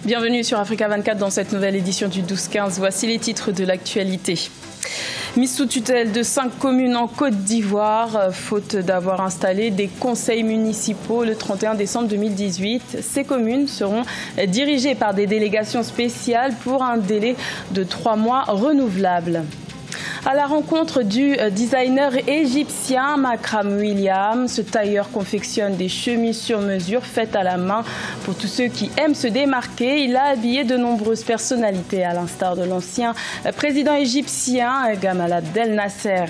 Bienvenue sur Africa 24 dans cette nouvelle édition du 12-15. Voici les titres de l'actualité. Mise sous tutelle de 5 communes en Côte d'Ivoire, faute d'avoir installé des conseils municipaux le 31 décembre 2018. Ces communes seront dirigées par des délégations spéciales pour un délai de 3 mois renouvelable. À la rencontre du designer égyptien Makram William, ce tailleur confectionne des chemises sur mesure faites à la main pour tous ceux qui aiment se démarquer. Il a habillé de nombreuses personnalités, à l'instar de l'ancien président égyptien Gamal Abdel Nasser.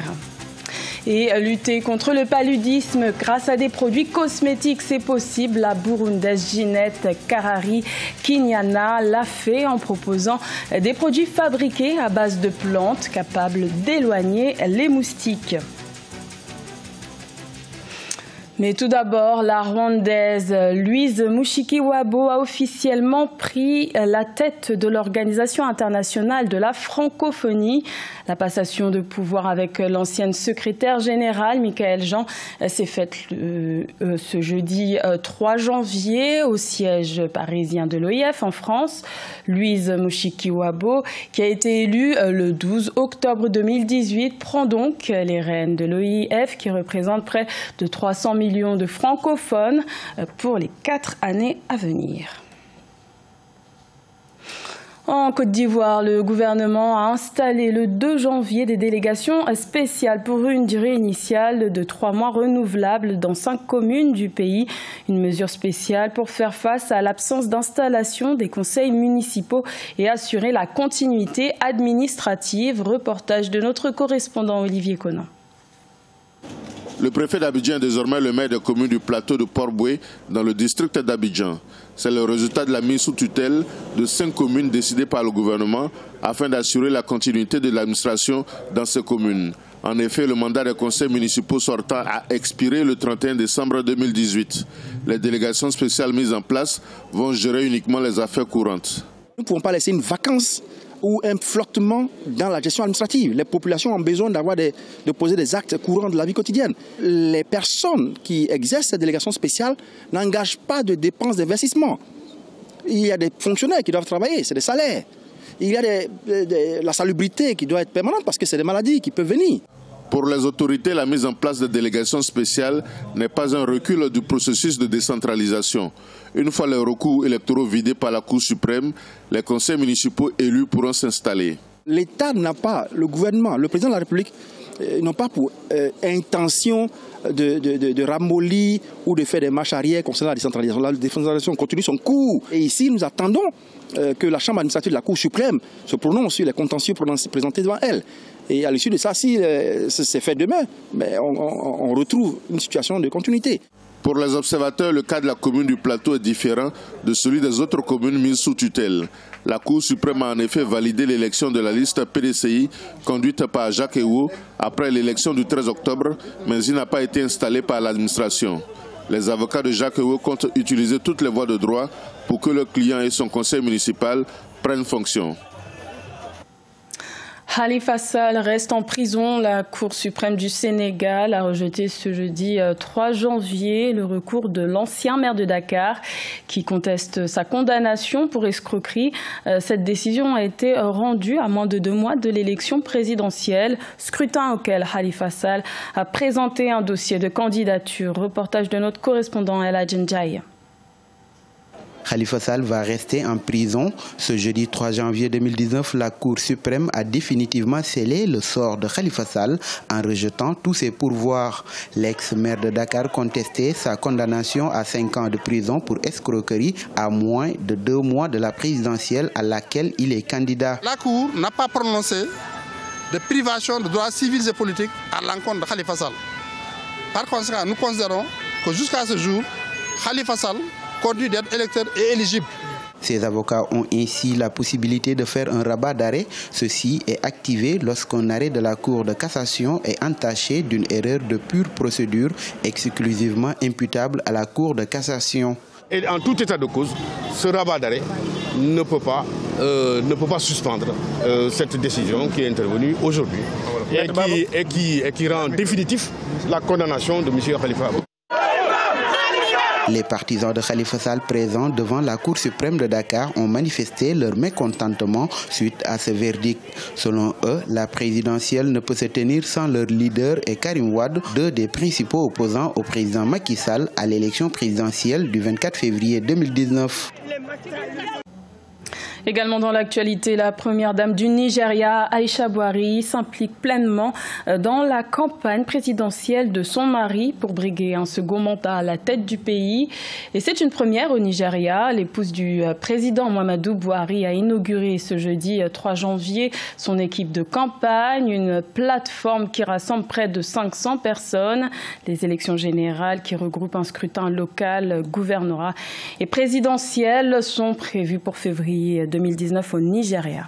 Et lutter contre le paludisme grâce à des produits cosmétiques, c'est possible. La Burundaise Ginette Karari Kinyana l'a fait en proposant des produits fabriqués à base de plantes capables d'éloigner les moustiques. Mais tout d'abord, la Rwandaise Louise Mushikiwabo a officiellement pris la tête de l'Organisation internationale de la francophonie. La passation de pouvoir avec l'ancienne secrétaire générale, Michaël Jean, s'est faite ce jeudi 3 janvier au siège parisien de l'OIF en France. Louise Mushikiwabo, qui a été élue le 12 octobre 2018, prend donc les rênes de l'OIF qui représente près de 300 millions de francophones pour les 4 années à venir. En Côte d'Ivoire, le gouvernement a installé le 2 janvier des délégations spéciales pour une durée initiale de 3 mois renouvelables dans 5 communes du pays. Une mesure spéciale pour faire face à l'absence d'installation des conseils municipaux et assurer la continuité administrative. Reportage de notre correspondant Olivier Conan. Le préfet d'Abidjan est désormais le maire des communes du plateau de Port-Boué dans le district d'Abidjan. C'est le résultat de la mise sous tutelle de 5 communes décidées par le gouvernement afin d'assurer la continuité de l'administration dans ces communes. En effet, le mandat des conseils municipaux sortants a expiré le 31 décembre 2018. Les délégations spéciales mises en place vont gérer uniquement les affaires courantes. Nous ne pouvons pas laisser une vacance ou un flottement dans la gestion administrative. Les populations ont besoin de poser des actes courants de la vie quotidienne. Les personnes qui exercent cette délégation spéciale n'engagent pas de dépenses d'investissement. Il y a des fonctionnaires qui doivent travailler, c'est des salaires. Il y a la salubrité qui doit être permanente parce que c'est des maladies qui peuvent venir. Pour les autorités, la mise en place de délégations spéciales n'est pas un recul du processus de décentralisation. Une fois les recours électoraux vidés par la Cour suprême, les conseils municipaux élus pourront s'installer. L'État n'a pas, le gouvernement, le président de la République n'ont pas pour intention de ramollir ou de faire des marches arrière concernant la décentralisation. La décentralisation continue son cours. Et ici, nous attendons que la Chambre administrative de la Cour suprême se prononce sur les contentieux présentés devant elle. Et à l'issue de ça, si c'est fait demain, mais on retrouve une situation de continuité. Pour les observateurs, le cas de la commune du Plateau est différent de celui des autres communes mises sous tutelle. La Cour suprême a en effet validé l'élection de la liste PDCI conduite par Jacques Ewo après l'élection du 13 octobre, mais il n'a pas été installé par l'administration. Les avocats de Jacques Ewo comptent utiliser toutes les voies de droit pour que le client et son conseil municipal prennent fonction. Khalifa Sall reste en prison. La Cour suprême du Sénégal a rejeté ce jeudi 3 janvier le recours de l'ancien maire de Dakar qui conteste sa condamnation pour escroquerie. Cette décision a été rendue à moins de 2 mois de l'élection présidentielle, scrutin auquel Khalifa Sall a présenté un dossier de candidature. Reportage de notre correspondant El Adjenjaï. Khalifa Sall va rester en prison. Ce jeudi 3 janvier 2019, la Cour suprême a définitivement scellé le sort de Khalifa Sall en rejetant tous ses pourvoirs. L'ex-maire de Dakar contestait sa condamnation à 5 ans de prison pour escroquerie à moins de 2 mois de la présidentielle à laquelle il est candidat. La Cour n'a pas prononcé de privation de droits civils et politiques à l'encontre de Khalifa Sall. Par conséquent, nous considérons que jusqu'à ce jour, Khalifa Sall continue d'être électeur et éligible. Ces avocats ont ainsi la possibilité de faire un rabat d'arrêt. Ceci est activé lorsqu'un arrêt de la Cour de cassation est entaché d'une erreur de pure procédure exclusivement imputable à la Cour de cassation. Et en tout état de cause, ce rabat d'arrêt ne peut pas suspendre cette décision qui est intervenue aujourd'hui et qui rend définitif la condamnation de M. Khalifa. Les partisans de Khalifa Sall présents devant la Cour suprême de Dakar ont manifesté leur mécontentement suite à ce verdict. Selon eux, la présidentielle ne peut se tenir sans leur leader et Karim Wade, deux des principaux opposants au président Macky Sall à l'élection présidentielle du 24 février 2019. Également dans l'actualité, la première dame du Nigeria, Aïcha Buhari, s'implique pleinement dans la campagne présidentielle de son mari pour briguer un second mandat à la tête du pays. Et c'est une première au Nigeria. L'épouse du président Muhammadu Buhari a inauguré ce jeudi 3 janvier son équipe de campagne, une plateforme qui rassemble près de 500 personnes. Les élections générales qui regroupent un scrutin local, gouvernorat et présidentiel sont prévues pour février 2019 au Nigeria.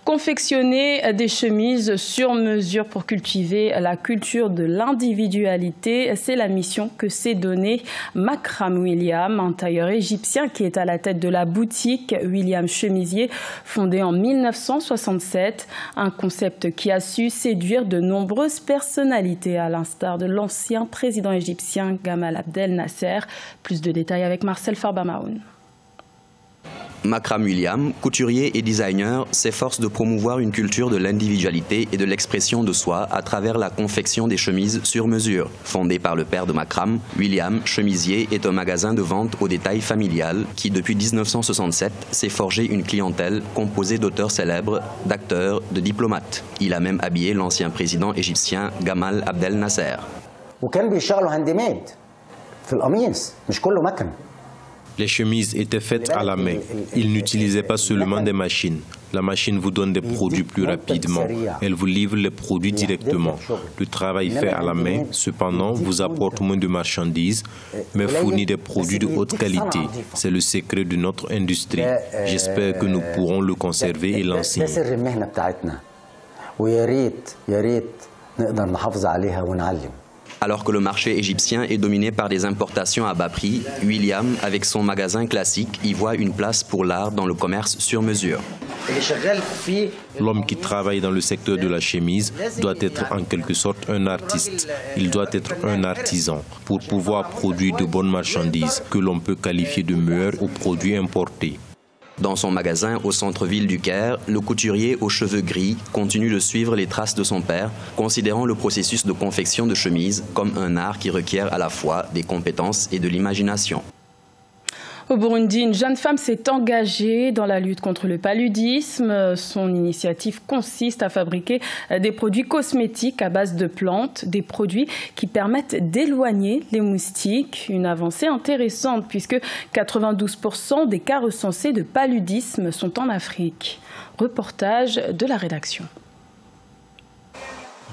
Confectionner des chemises sur mesure pour cultiver la culture de l'individualité, c'est la mission que s'est donnée Makram William, un tailleur égyptien qui est à la tête de la boutique William Chemisier, fondée en 1967. Un concept qui a su séduire de nombreuses personnalités, à l'instar de l'ancien président égyptien Gamal Abdel Nasser. Plus de détails avec Marcel Farbamaoun. Makram William, couturier et designer, s'efforce de promouvoir une culture de l'individualité et de l'expression de soi à travers la confection des chemises sur mesure. Fondé par le père de Makram, William Chemisier est un magasin de vente au détail familial qui, depuis 1967, s'est forgé une clientèle composée d'auteurs célèbres, d'acteurs, de diplomates. Il a même habillé l'ancien président égyptien Gamal Abdel Nasser. Les chemises étaient faites à la main. Ils n'utilisaient pas seulement des machines. La machine vous donne des produits plus rapidement. Elle vous livre les produits directement. Le travail fait à la main, cependant, vous apporte moins de marchandises, mais fournit des produits de haute qualité. C'est le secret de notre industrie. J'espère que nous pourrons le conserver et l'enseigner. Alors que le marché égyptien est dominé par des importations à bas prix, William, avec son magasin classique, y voit une place pour l'art dans le commerce sur mesure. L'homme qui travaille dans le secteur de la chemise doit être en quelque sorte un artiste. Il doit être un artisan pour pouvoir produire de bonnes marchandises que l'on peut qualifier de meilleures aux produits importés. Dans son magasin au centre-ville du Caire, le couturier aux cheveux gris continue de suivre les traces de son père, considérant le processus de confection de chemises comme un art qui requiert à la fois des compétences et de l'imagination. Au Burundi, une jeune femme s'est engagée dans la lutte contre le paludisme. Son initiative consiste à fabriquer des produits cosmétiques à base de plantes, des produits qui permettent d'éloigner les moustiques. Une avancée intéressante puisque 92% des cas recensés de paludisme sont en Afrique. Reportage de la rédaction.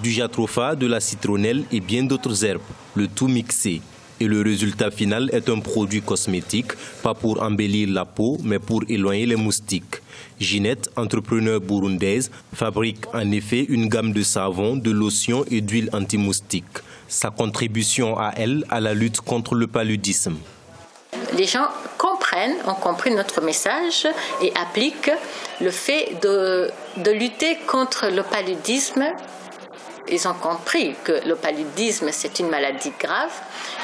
Du jatropha, de la citronnelle et bien d'autres herbes, le tout mixé. Et le résultat final est un produit cosmétique, pas pour embellir la peau, mais pour éloigner les moustiques. Ginette, entrepreneure burundaise, fabrique en effet une gamme de savons, de lotions et d'huiles anti-moustiques. Sa contribution à elle à la lutte contre le paludisme. Les gens ont compris notre message et appliquent le fait de lutter contre le paludisme. Ils ont compris que le paludisme, c'est une maladie grave.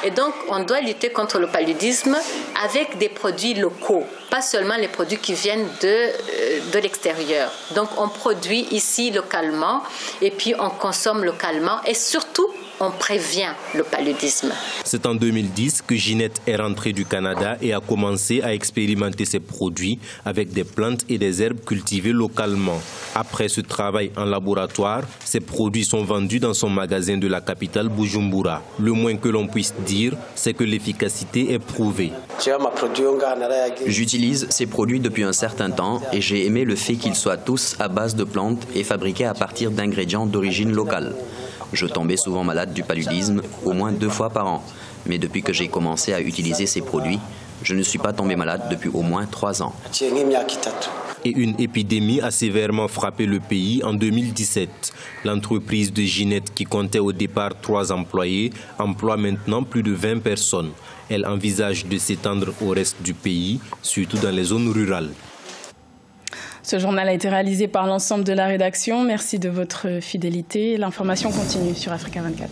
Et donc, on doit lutter contre le paludisme avec des produits locaux, pas seulement les produits qui viennent de l'extérieur. Donc, on produit ici localement et puis on consomme localement et surtout, on prévient le paludisme. C'est en 2010 que Ginette est rentrée du Canada et a commencé à expérimenter ses produits avec des plantes et des herbes cultivées localement. Après ce travail en laboratoire, ces produits sont vendus dans son magasin de la capitale Bujumbura. Le moins que l'on puisse dire, c'est que l'efficacité est prouvée. J'utilise ces produits depuis un certain temps et j'ai aimé le fait qu'ils soient tous à base de plantes et fabriqués à partir d'ingrédients d'origine locale. Je tombais souvent malade du paludisme, au moins 2 fois par an. Mais depuis que j'ai commencé à utiliser ces produits, je ne suis pas tombé malade depuis au moins 3 ans. Et une épidémie a sévèrement frappé le pays en 2017. L'entreprise de Ginette, qui comptait au départ 3 employés, emploie maintenant plus de 20 personnes. Elle envisage de s'étendre au reste du pays, surtout dans les zones rurales. Ce journal a été réalisé par l'ensemble de la rédaction. Merci de votre fidélité. L'information continue sur Africa 24.